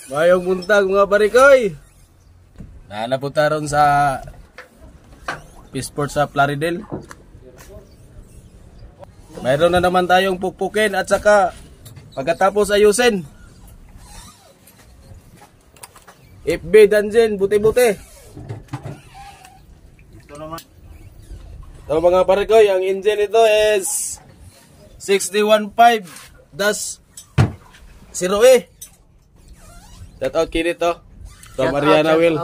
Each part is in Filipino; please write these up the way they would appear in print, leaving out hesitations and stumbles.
Mayong buntag mga barikoy. Napunta ron sa Peaceport sa Plaridel. Mayroon na naman tayong pukpukin at saka pagkatapos ayusin. FB Dungeon, buti-buti. Ito naman. Ito mga barikoy, ang engine ito is 6015-0E. Shout out kinit to. Ito Mariana Will.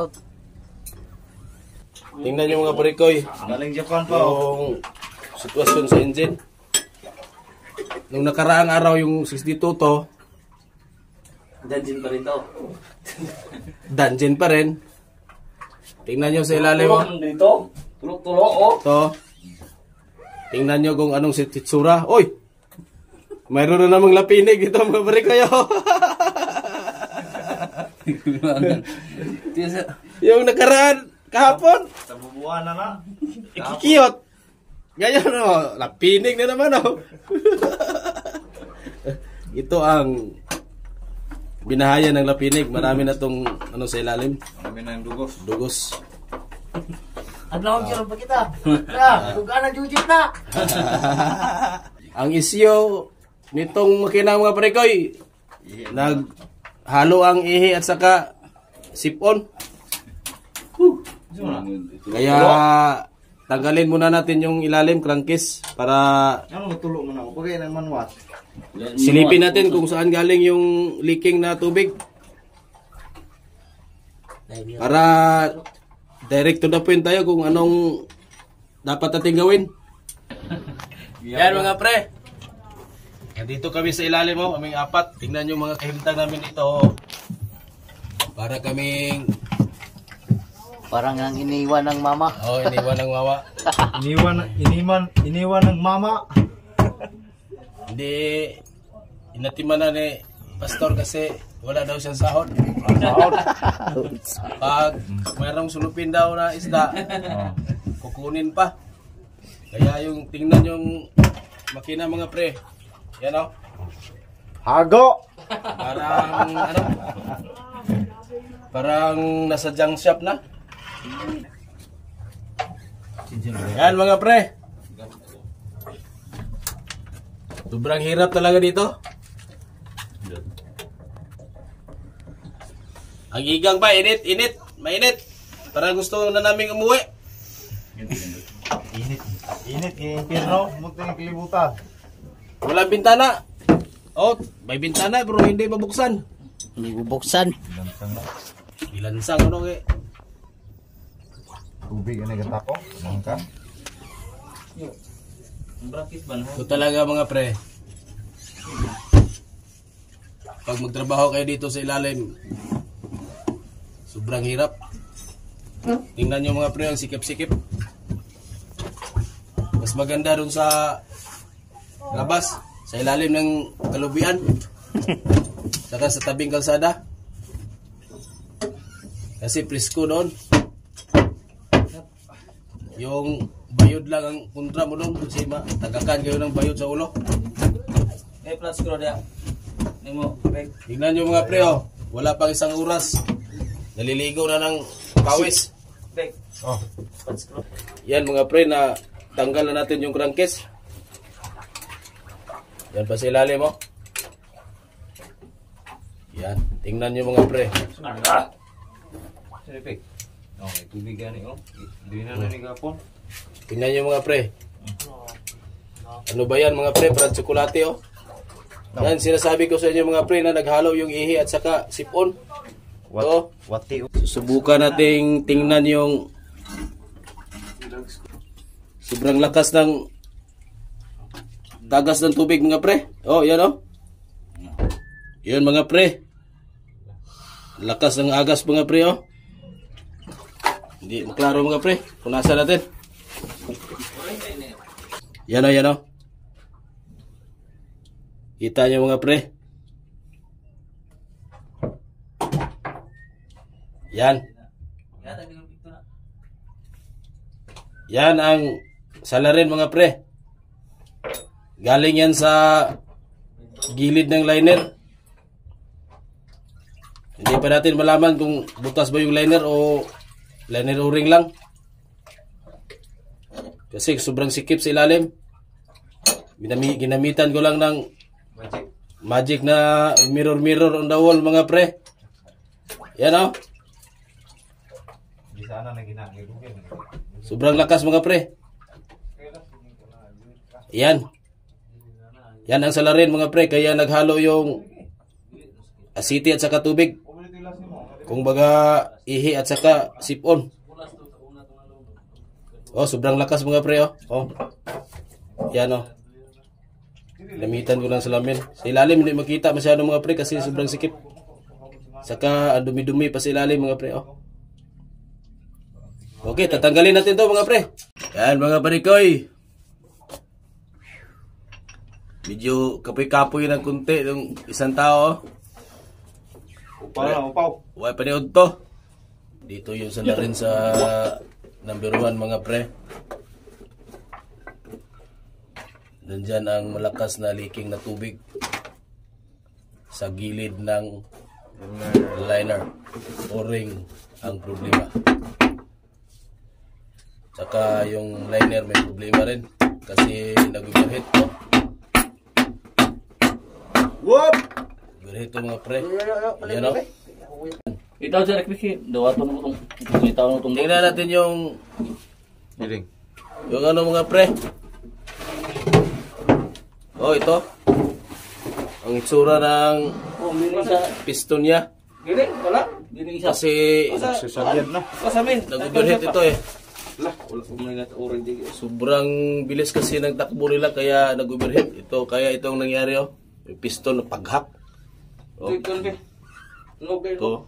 Tingnan nyo mga barikoy. Galing Japan po. Yung sitwasyon sa engine. Nung nakaraang araw yung 62 to. Dungeon pa rin to. Dungeon pa rin. Tingnan nyo sa ilalim mo. Dito. Tulok-tulok oh. To. Tingnan nyo kung anong sitsura. Oy! Mayroon na namang lapinig dito mga barikoy. Yung nakaraan kahapon. Sa bubuan na na. Ikikiyot. Ngayon lapinig na naman Ito ang binahayan ng lapinig. Marami na tong sa ilalim. Marami na yung dugos. Dugos. Adlaw jud pa kita. Ya, dugaan na jujit na. Ang isyo nitong makina mga barikoy, naghalo ang ihi at saka sipon. Kaya tanggalin muna natin yung ilalim crankcase para Ano matulog mo na ako? Pagay ng manual. silipin natin kung saan galing yung leaking na tubig. Para direct to the point tayo kung anong dapat natin gawin. Yan mga pre. Dito kami sa ilalim mo, kaming apat. Tingnan yung mga kahimtang namin dito. Para kaming Parang ang iniwan ng mama. iniwan ng wawa. Iniwan ng mama. Hindi inatiman na ni pastor kasi wala daw siyang sahod. Pag mayroong sulupin daw na isda, kukunin pa. Kaya yung tingnan yung makina mga pre. Yan o. Hago. Parang nasa junk shop na. Yan mga pre. Sobrang hirap talaga dito. Ang igang pa, init. Mainit. Parang gusto na namin umuwi. Init impierno. Mugtong kilibutan. Walang bintana. May bintana pero hindi mabuksan. Hindi bubuksan. Ilansang Tubig na gatako. Mangka. Ito talaga mga pre. Pag magtrabaho kayo dito sa ilalim, sobrang hirap. Tingnan nyo mga pre ang sikip-sikip. Mas maganda dun sa labas, sa ilalim ng kalubian. Saka sa tabing kalsada. Kasi presko doon. Yung bayod lang ang kontra mo doon. Kasi tagakan kayo ng bayod sa ulo. Plus screw dia. Nimo. Tingnan nyo mga pre wala pang isang oras. Naliligo na ng pawis. Yan mga pre na tanggal na natin yung crankcase. Yan pa sa ilalim mo. Yan. Tingnan nyo mga pre. Silipik. Okay, tubig gani Hindi na nanigapon. Tingnan nyo mga pre. Ano ba yan mga pre? Parang tsokolate Yan sinasabi ko sa inyo mga pre na naghalo yung ihi at saka sipon. Subukan nating tingnan yung sobrang lakas ng tagas ng tubig mga pre. Yan Yan mga pre. Lakas ng agas mga pre Hindi maklaro mga pre. Punasan natin. Yan Kita nyo mga pre. Yan. Yan ang salarin mga pre. Galing yan sa gilid ng liner. Hindi pa natin malaman kung butas ba yung liner o liner o-ring lang. Kasi sobrang sikip sa ilalim. Ginamitan ko lang ng magic na mirror on the wall mga pre. Yan o. Di sana na ginagigugin. Sobrang lakas mga pre. Yan. Yan ang salarin mga pre. Kaya naghalo yung asiti at saka tubig. Kung baga ihi at saka sipon. Oh, sobrang lakas mga pre oh. Oh. Yan oh. Lamitan ko lang salamin. Sa ilalim hindi makita masyado mga pre kasi sobrang sikip. Saka dumi-dumi pa sa ilalim mga pre oh. Okay, tatanggalin natin to mga pre. Yan mga parikoy. Medyo kapoy-kapoy ng kunti ng isang tao. Upaw na, upaw. Huwag paniod to. Dito yung salarin sa number 1 mga pre. Nandyan ang malakas na leaking na tubig sa gilid ng liner. O-ring ang problema. Saka yung liner may problema rin kasi nag-overheat to. Whoop! Overheat to mga pre. Ayan o. Itaw sa rekbisi, dawato mo itong itaw mo itong Tingnan natin yung Hiling. yung ano mga pre. Oh, ito. Ang itsura ng Giling sa piston niya. giling, wala? Giling sa Kasi Sasagyad na. kasamin. nag-overheat ito eh. Wala ko mga orange digi. Sobrang bilis kasi ng takbo nila kaya nag-overheat. Ito, kaya itong nangyari oh. Yung piston na paghak. Oh, ito.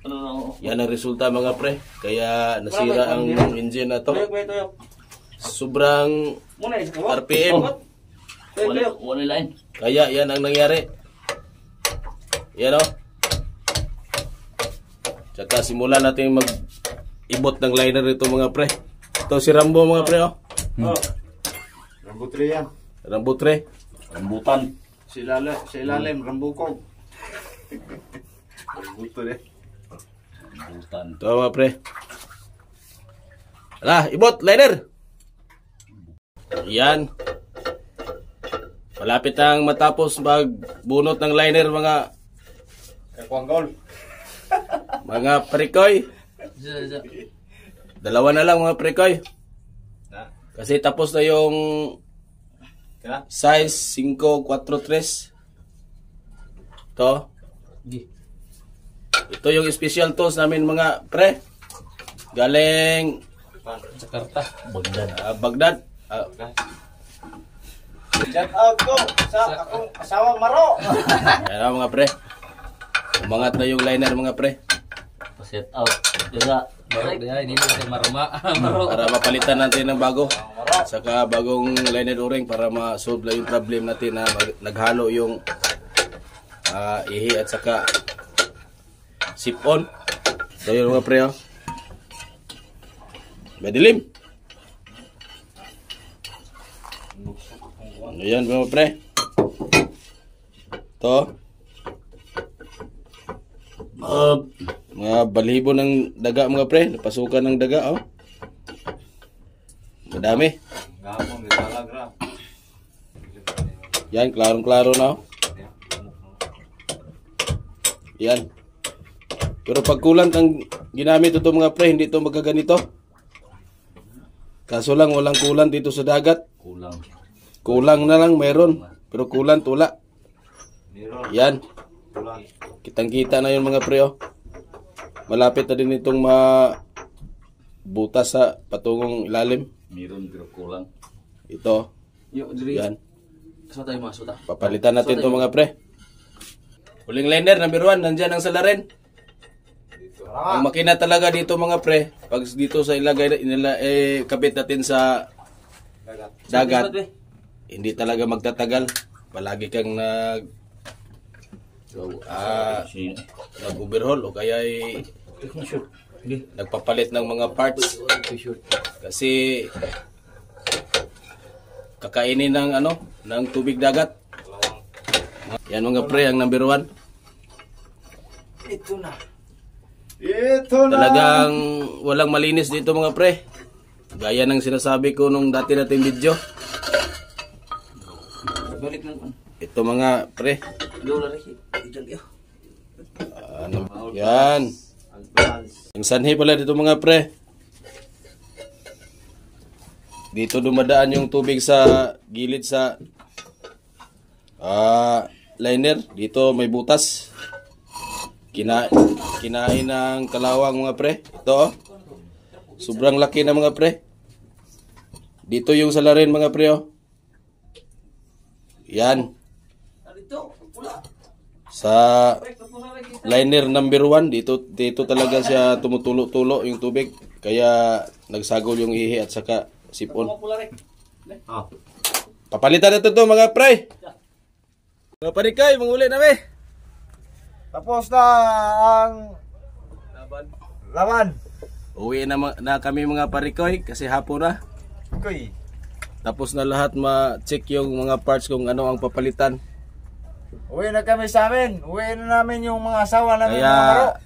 Ano na ako? Yan ang resulta mga pre. Kaya nasira ang engine na to. Sobrang Muna RPM. Wala line. Kaya yan ang nangyari. Yan o. Tsaka simulan natin mag-ibot ng liner ito mga pre. Ito si Rambo mga pre o. Rambutri yan. Rambutre. Rambutan. Sa ilalim, rambukog. Rambutri. Rambutan. Ito mga pre. Ala, ibot, liner. Yan. Malapit ang matapos magbunot ng liner mga parikoy. Dalawa na lang mga parikoy. Kasi tapos na yung size 543. Ito. Ito yung special tools namin mga pre. Galing Jakarta. Bagdad. Bagdad. Shout out ko sa akong asawang Maro. Yan mga pre. Umangat na yung liner mga pre. Pa-set out. Diba? Hindi mo siya marama. Para mapalitan natin ng bago. Saka bagong liner o-ring para ma-solve lang yung problem natin na naghalo yung ihi at saka sip-on. So yun mga pre. Madilim. Ayan mga pre. Ito. Mga balibo ng daga mga pre. Napasukan ng daga oh. Madami. Gapon, di talagra. Yan, klarong-klaro na oh. Yan. Pero pag kulant ang ginamit ito mga pre, hindi ito magkaganito. Kaso lang walang kulant dito sa dagat. Kulang. Kulang na lang meron. Pero kulant wala. Yan. Kitang-kita na yun mga pre oh. Malapit na din itong butas sa patungong ilalim. Meron pero kulang. Ito. Yo, diri. Yan. Sa tayo masuta. Papalitan natin ito mga pre. Huling liner, number 1, nandyan ang salarin. Ang makina talaga dito mga pre, pag dito sa ilagay nila kabit natin sa dagat, hindi talaga magtatagal. Palagi kang nag-overhaul o kaya nagpapalit ng mga parts. Kasi kakainin ng ng tubig dagat. Yan mga pre, ang number 1. Ito na. Talagang walang malinis dito mga pre. Gaya ng sinasabi ko nung dati nating video. Balik lang. Ito mga pre. Lola Ricky. Idol yo. Yan. Ang sanhi pala dito mga pre. Dito dumadaan yung tubig sa gilid sa liner. Dito may butas. Kinain ng kalawang mga pre. Ito oh. Sobrang laki na mga pre. Dito yung salarin mga pre oh. Yan. Sa liner number 1 dito talaga siya tumutulo-tulo yung tubig. Kaya nagsagol yung ihi at saka sipon. Papalitan na ito mga pre. Mga parikay, manguli na be. Tapos na ang laban. Uwi na kami mga parikoy kasi hapon na. Koy. Tapos na lahat ma-check yung mga parts kung ano ang papalitan. Uwi na kami sa amin. Uwi na namin yung mga asawa namin. Kaya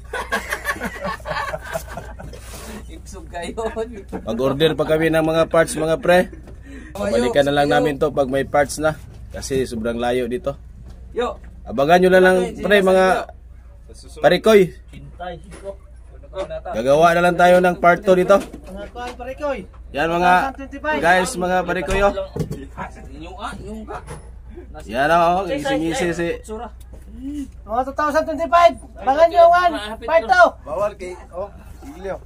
Iksog kayo. mag-order pa kami ng mga parts mga pre. Balikan na lang namin to pag may parts na. Kasi sobrang layo dito. Yo. Abangan nyo na lang pre mga parikoy. Gagawa na lang tayo ng part 2 dito. Mga parikoy. Yan mga guys, mga parikoy oh. Yung ka. Yan oh, ngisi-ngisi si Mga 2025. Bangan nyo ang part 2. Bawal kay. Oh, iglew.